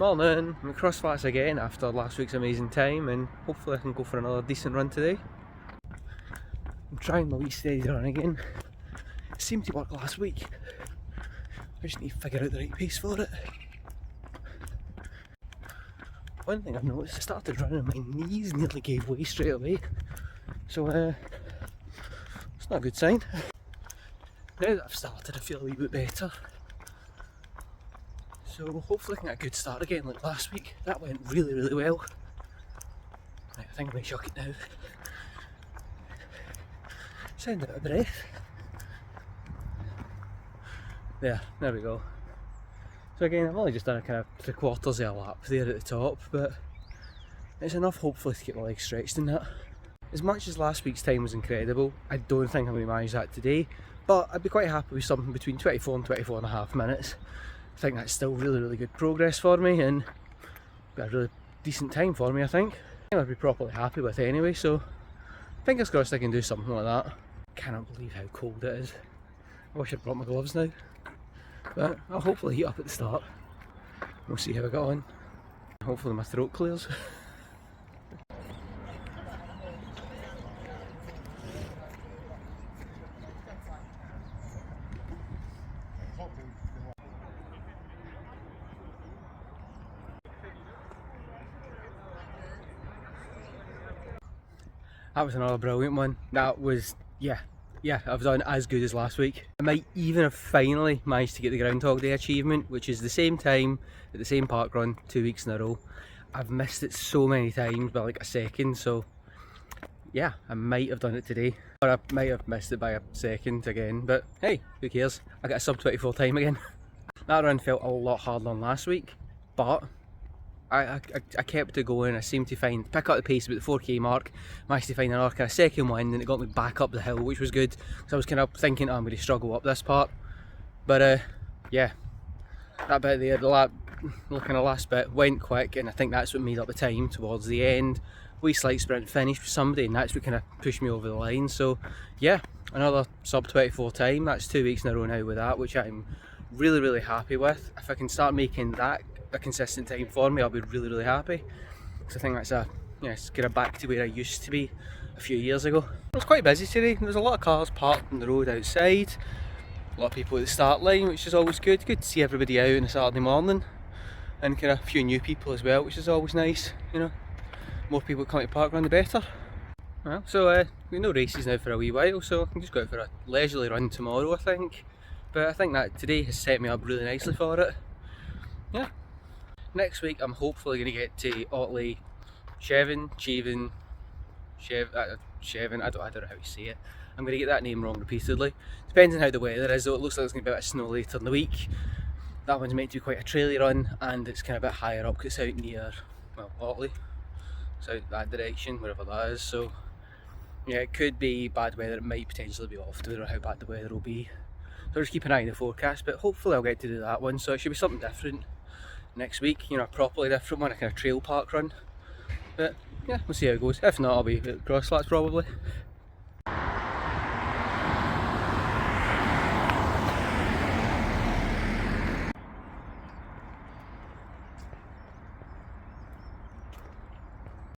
Morning, I'm across flats again after last week's amazing time, and hopefully I can go for another decent run today. I'm trying my wee steady run again. It seemed to work last week. I just need to figure out the right pace for it. One thing I've noticed, I started running and my knees nearly gave way straight away. So it's not a good sign. Now that I've started, I feel a wee bit better. So hopefully I can get a good start again like last week. That went really well. Right, I think I might chuck it now. Sound out of breath. There we go. So again, I've only just done a kind of 3/4 of a lap there at the top, but it's enough hopefully to get my legs stretched in that. As much as last week's time was incredible, I don't think I'm going to manage that today, but I'd be quite happy with something between 24 and 24.5 minutes. I think that's still really good progress for me, and a really decent time for me, I think. I'd be properly happy with anyway, so fingers crossed I can do something like that. Cannot believe how cold it is. I wish I'd brought my gloves now, but I'll hopefully heat up at the start. We'll see how I got on. Hopefully my throat clears. That was another brilliant one. That was, yeah, I've done as good as last week. I might even have finally managed to get the Groundhog Day achievement, which is the same time at the same parkrun 2 weeks in a row. I've missed it so many times by like a second, so yeah, I might have done it today. Or I might have missed it by a second again, but hey, who cares? I got a sub 24 time again. That run felt a lot harder than last week, but I kept it going. I seemed to pick up the pace about the 4k mark, managed to find another kind of second one, and it got me back up the hill, which was good. So I was kind of thinking, oh, I'm going to struggle up this part. But yeah, that bit there, the kind of last bit went quick, and I think that's what made up the time towards the end. Wee slight sprint finish with somebody, and that's what kind of pushed me over the line. So yeah, another sub 24 time. That's 2 weeks in a row now with that, which I'm really happy with. If I can start making that a consistent time for me, I'll be really happy, because I think that's it's kind of back to where I used to be a few years ago. It was quite busy today. There was a lot of cars parked on the road outside, a lot of people at the start line, which is always good to see everybody out on a Saturday morning, and kind of a few new people as well, which is always nice, you know. More people come to Parkrun the better. Well, so we've no races now for a wee while, so I can just go out for a leisurely run tomorrow, I think. But I think that today has set me up really nicely for it. Yeah. Next week I'm hopefully going to get to Otley, Chevin, I don't know how you say it. I'm going to get that name wrong repeatedly. Depends on how the weather is though. It looks like it's going to be a bit of snow later in the week. That one's meant to be quite a traily run, and it's kind of a bit higher up because it's out near, well, Otley. It's out that direction, wherever that is. So yeah, it could be bad weather. It might potentially be off, depending on how bad the weather will be. So just keep an eye on the forecast, but hopefully I'll get to do that one. So it should be something different next week, you know, a properly different one, a kind of trail park run. But yeah, we'll see how it goes. If not, I'll be at cross flats probably.